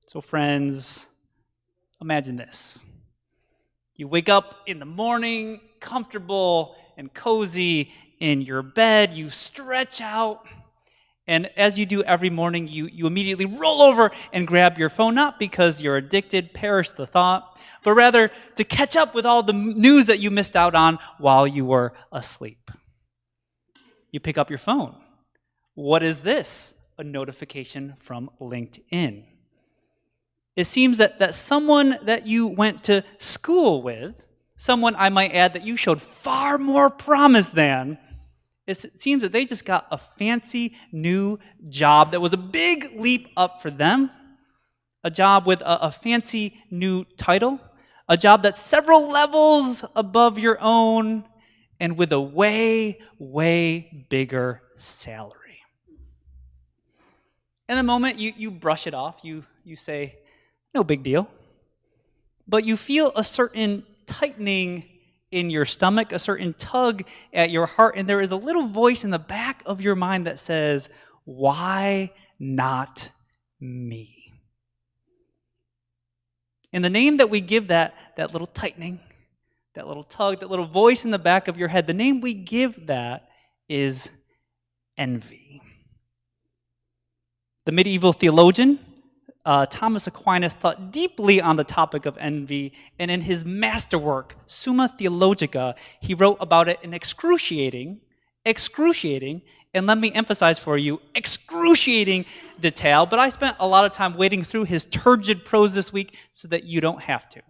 So friends, imagine this. You wake up in the morning, comfortable and cozy in your bed, you stretch out, and as you do every morning, you immediately roll over and grab your phone, not because you're addicted, perish the thought, but rather to catch up with all the news that you missed out on while you were asleep. You pick up your phone. What is this? A notification from LinkedIn. It seems that someone that you went to school with, someone I might add that you showed far more promise than, it seems that they just got a fancy new job that was a big leap up for them, a job with a fancy new title, a job that's several levels above your own, and with a way, way bigger salary. In the moment, you brush it off. You say, no big deal. But you feel a certain tightening in your stomach, a certain tug at your heart, and there is a little voice in the back of your mind that says, why not me? And the name that we give that little tightening, that little tug, that little voice in the back of your head, the name we give that is envy. The medieval theologian, Thomas Aquinas, thought deeply on the topic of envy, and in his masterwork, Summa Theologica, he wrote about it in excruciating, and let me emphasize for you, excruciating detail, but I spent a lot of time wading through his turgid prose this week so that you don't have to.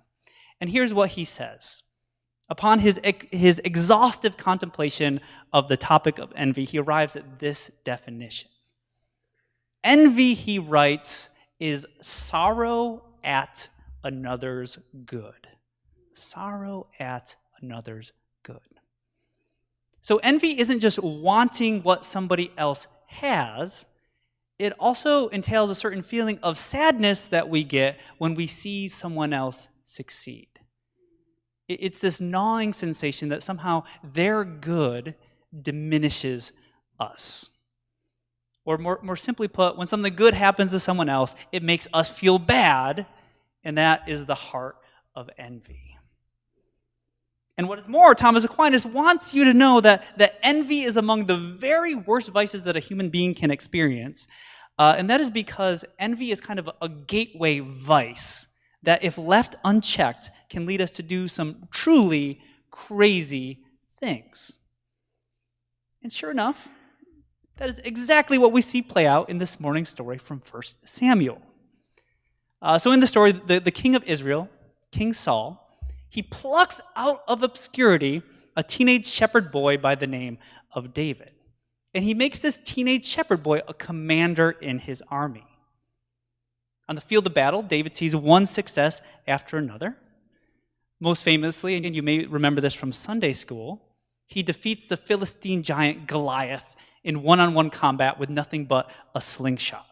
And here's what he says. Upon his exhaustive contemplation of the topic of envy, he arrives at this definition. Envy, he writes, is sorrow at another's good. Sorrow at another's good. So envy isn't just wanting what somebody else has. It also entails a certain feeling of sadness that we get when we see someone else succeed. It's this gnawing sensation that somehow their good diminishes us. Or more simply put, when something good happens to someone else, it makes us feel bad, and that is the heart of envy. And what is more, Thomas Aquinas wants you to know that envy is among the very worst vices that a human being can experience, and that is because envy is kind of a gateway vice that, if left unchecked, can lead us to do some truly crazy things. And sure enough, that is exactly what we see play out in this morning's story from 1 Samuel. So in the story, the king of Israel, King Saul, he plucks out of obscurity a teenage shepherd boy by the name of David. And he makes this teenage shepherd boy a commander in his army. On the field of battle, David sees one success after another. Most famously, and you may remember this from Sunday school, he defeats the Philistine giant Goliath in one-on-one combat with nothing but a slingshot.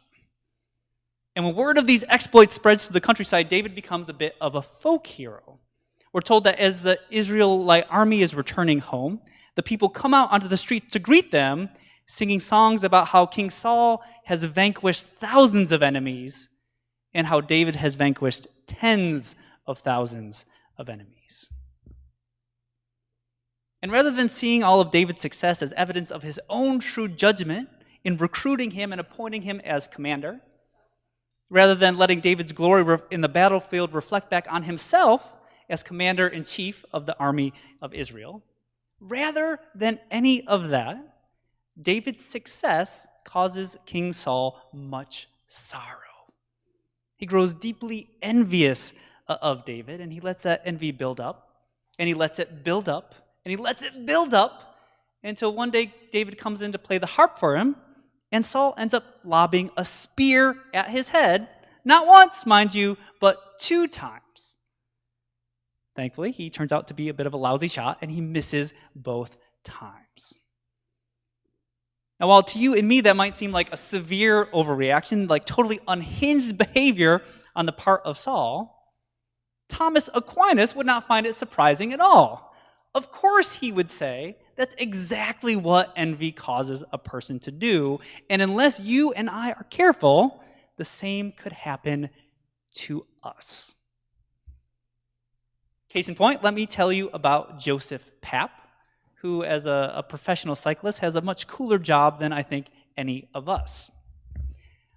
And when word of these exploits spreads to the countryside, David becomes a bit of a folk hero. We're told that as the Israelite army is returning home, the people come out onto the streets to greet them, singing songs about how King Saul has vanquished thousands of enemies and how David has vanquished tens of thousands of enemies. And rather than seeing all of David's success as evidence of his own shrewd judgment in recruiting him and appointing him as commander, rather than letting David's glory in the battlefield reflect back on himself as commander-in-chief of the army of Israel, rather than any of that, David's success causes King Saul much sorrow. He grows deeply envious of David, and he lets that envy build up, and he lets it build up, and he lets it build up until one day David comes in to play the harp for him, and Saul ends up lobbing a spear at his head, not once, mind you, but 2 times. Thankfully, he turns out to be a bit of a lousy shot, and he misses both times. Now, while to you and me that might seem like a severe overreaction, like totally unhinged behavior on the part of Saul, Thomas Aquinas would not find it surprising at all. Of course, he would say, that's exactly what envy causes a person to do, and unless you and I are careful, the same could happen to us. Case in point, let me tell you about Joseph Papp, who as a professional cyclist has a much cooler job than I think any of us.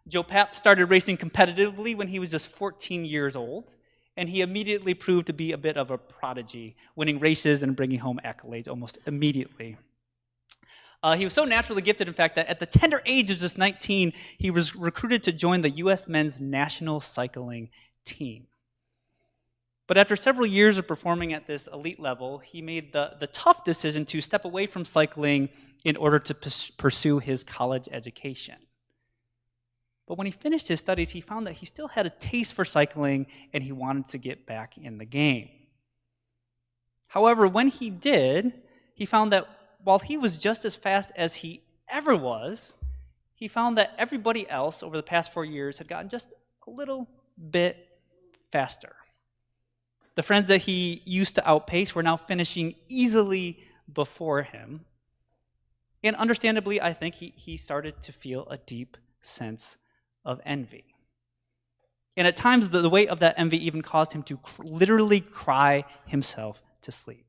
Joe Papp started racing competitively when he was just 14 years old, and he immediately proved to be a bit of a prodigy, winning races and bringing home accolades almost immediately. He was so naturally gifted, in fact, that at the tender age of just 19, he was recruited to join the U.S. men's national cycling team. But after several years of performing at this elite level, he made the tough decision to step away from cycling in order to pursue his college education. But when he finished his studies, he found that he still had a taste for cycling and he wanted to get back in the game. However, when he did, he found that while he was just as fast as he ever was, he found that everybody else over the past 4 years had gotten just a little bit faster. The friends that he used to outpace were now finishing easily before him. And understandably, I think he started to feel a deep sense of envy. And at times, the weight of that envy even caused him to literally cry himself to sleep.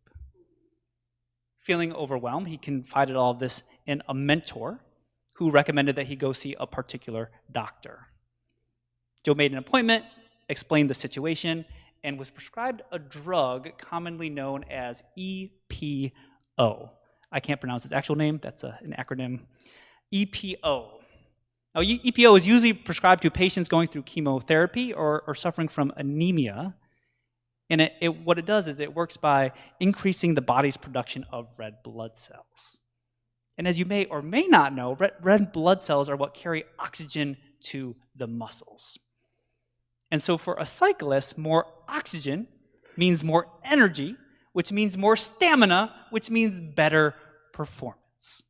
Feeling overwhelmed, he confided all of this in a mentor who recommended that he go see a particular doctor. Joe made an appointment, explained the situation, and was prescribed a drug commonly known as EPO. I can't pronounce its actual name. That's an acronym. EPO. Now, EPO is usually prescribed to patients going through chemotherapy or suffering from anemia. And what it does is it works by increasing the body's production of red blood cells. And as you may or may not know, red blood cells are what carry oxygen to the muscles. And so for a cyclist, more oxygen means more energy, which means more stamina, which means better performance.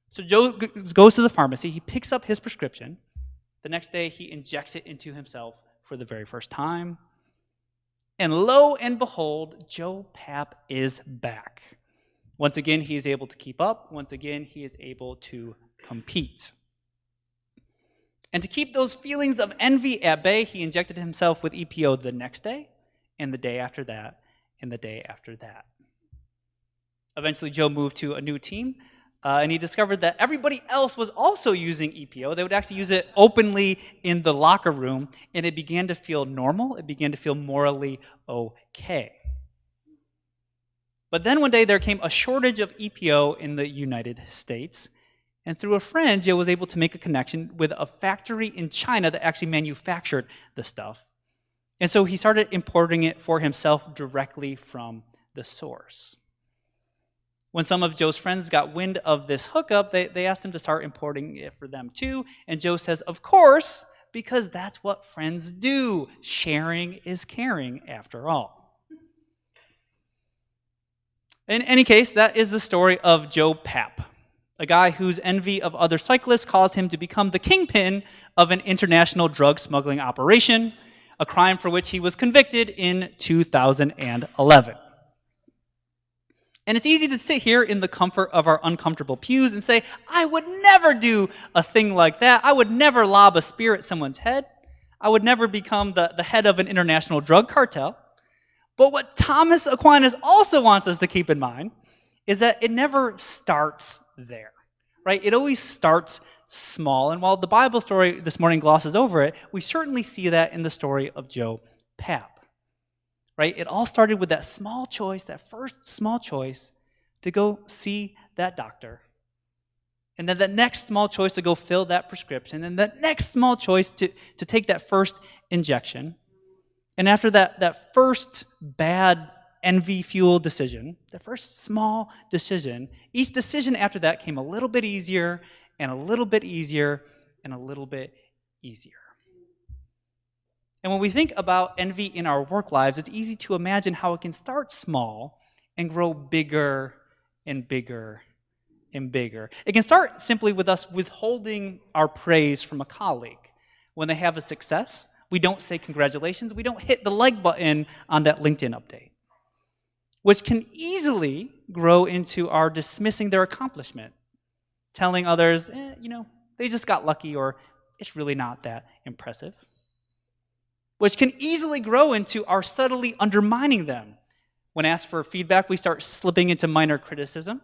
So Joe goes to the pharmacy, he picks up his prescription. The next day, he injects it into himself for the very first time. And lo and behold, Joe Papp is back. Once again, he is able to keep up. Once again, he is able to compete. And to keep those feelings of envy at bay, he injected himself with EPO the next day, and the day after that, and the day after that. Eventually, Joe moved to a new team, and he discovered that everybody else was also using EPO. They would actually use it openly in the locker room, and it began to feel normal. It began to feel morally okay. But then one day there came a shortage of EPO in the United States, and through a friend, Joe was able to make a connection with a factory in China that actually manufactured the stuff. And so he started importing it for himself directly from the source. When some of Joe's friends got wind of this hookup, they asked him to start importing it for them too. And Joe says, of course, because that's what friends do. Sharing is caring, after all. In any case, that is the story of Joe Papp, a guy whose envy of other cyclists caused him to become the kingpin of an international drug smuggling operation, a crime for which he was convicted in 2011. And it's easy to sit here in the comfort of our uncomfortable pews and say, I would never do a thing like that. I would never lob a spear at someone's head. I would never become the head of an international drug cartel. But what Thomas Aquinas also wants us to keep in mind is that it never starts there, right? It always starts small. And while the Bible story this morning glosses over it, we certainly see that in the story of Joe Papp. Right? It all started with that small choice, that first small choice to go see that doctor. And then that next small choice to go fill that prescription. And that next small choice to take that first injection. And after that first bad envy-fueled decision, the first small decision, each decision after that came a little bit easier and a little bit easier and a little bit easier. And when we think about envy in our work lives, it's easy to imagine how it can start small and grow bigger and bigger and bigger. It can start simply with us withholding our praise from a colleague. When they have a success, we don't say congratulations. We don't hit the like button on that LinkedIn update, which can easily grow into our dismissing their accomplishment, telling others, they just got lucky, or it's really not that impressive. which can easily grow into our subtly undermining them. When asked for feedback, we start slipping into minor criticism.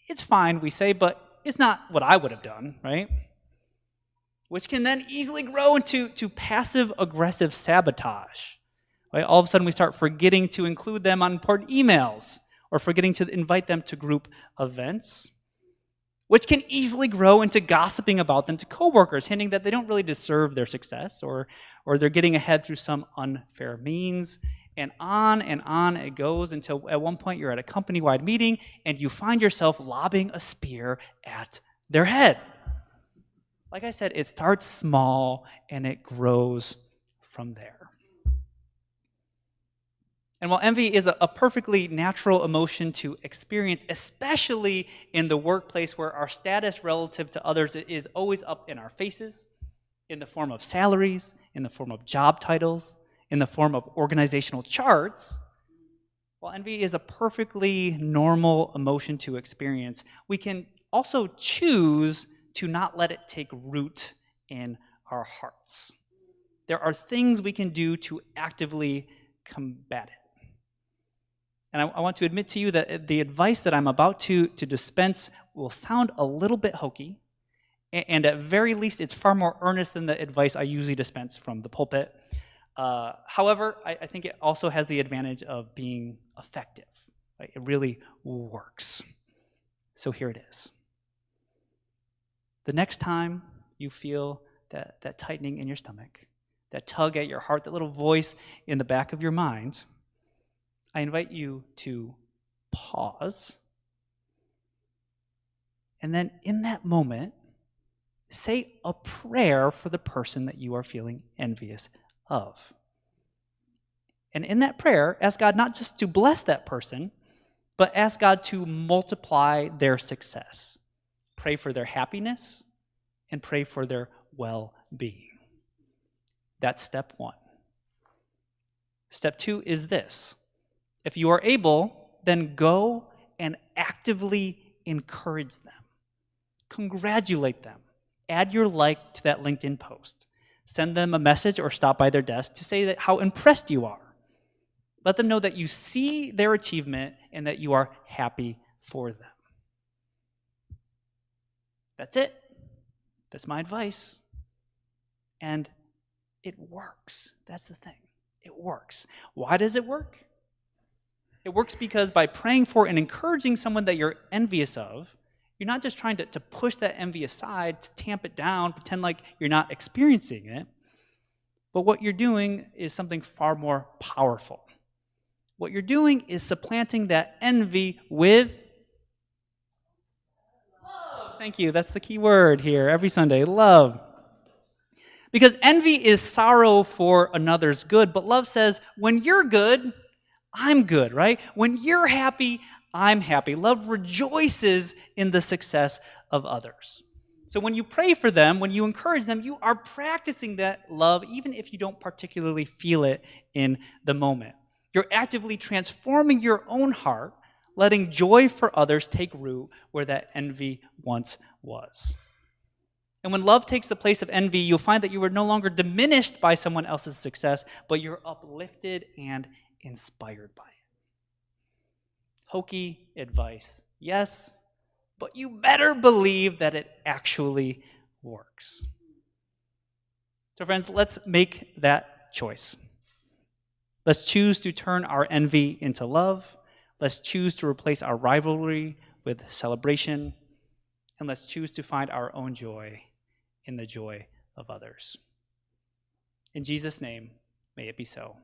It's fine, we say, but it's not what I would have done, right? Which can then easily grow into passive-aggressive sabotage. Right? All of a sudden, we start forgetting to include them on important emails or forgetting to invite them to group events, which can easily grow into gossiping about them to coworkers, hinting that they don't really deserve their success or they're getting ahead through some unfair means. And on it goes until at one point you're at a company-wide meeting and you find yourself lobbing a spear at their head. Like I said, it starts small and it grows from there. And while envy is a perfectly natural emotion to experience, especially in the workplace where our status relative to others is always up in our faces, in the form of salaries, in the form of job titles, in the form of organizational charts, while envy is a perfectly normal emotion to experience, we can also choose to not let it take root in our hearts. There are things we can do to actively combat it. And I want to admit to you that the advice that I'm about to dispense will sound a little bit hokey, and at very least, it's far more earnest than the advice I usually dispense from the pulpit. However, I think it also has the advantage of being effective. Right? It really works. So here it is. The next time you feel that tightening in your stomach, that tug at your heart, that little voice in the back of your mind, I invite you to pause. And then in that moment, say a prayer for the person that you are feeling envious of. And in that prayer, ask God not just to bless that person, but ask God to multiply their success. Pray for their happiness and pray for their well-being. That's step one. Step two is this. If you are able, then go and actively encourage them. Congratulate them. Add your like to that LinkedIn post. Send them a message or stop by their desk to say that how impressed you are. Let them know that you see their achievement and that you are happy for them. That's it. That's my advice. And it works. That's the thing. It works. Why does it work? It works because by praying for and encouraging someone that you're envious of, you're not just trying to push that envy aside, to tamp it down, pretend like you're not experiencing it. But what you're doing is something far more powerful. What you're doing is supplanting that envy with love. Thank you. That's the key word here every Sunday, love. Because envy is sorrow for another's good, but love says, when you're good, I'm good, right? When you're happy, I'm happy. Love rejoices in the success of others. So when you pray for them, when you encourage them, you are practicing that love, even if you don't particularly feel it in the moment. You're actively transforming your own heart, letting joy for others take root where that envy once was. And when love takes the place of envy, you'll find that you are no longer diminished by someone else's success, but you're uplifted and inspired by it. Hokey advice, yes, but you better believe that it actually works. So friends, let's make that choice. Let's choose to turn our envy into love. Let's choose to replace our rivalry with celebration. And let's choose to find our own joy in the joy of others. In Jesus' name, may it be so.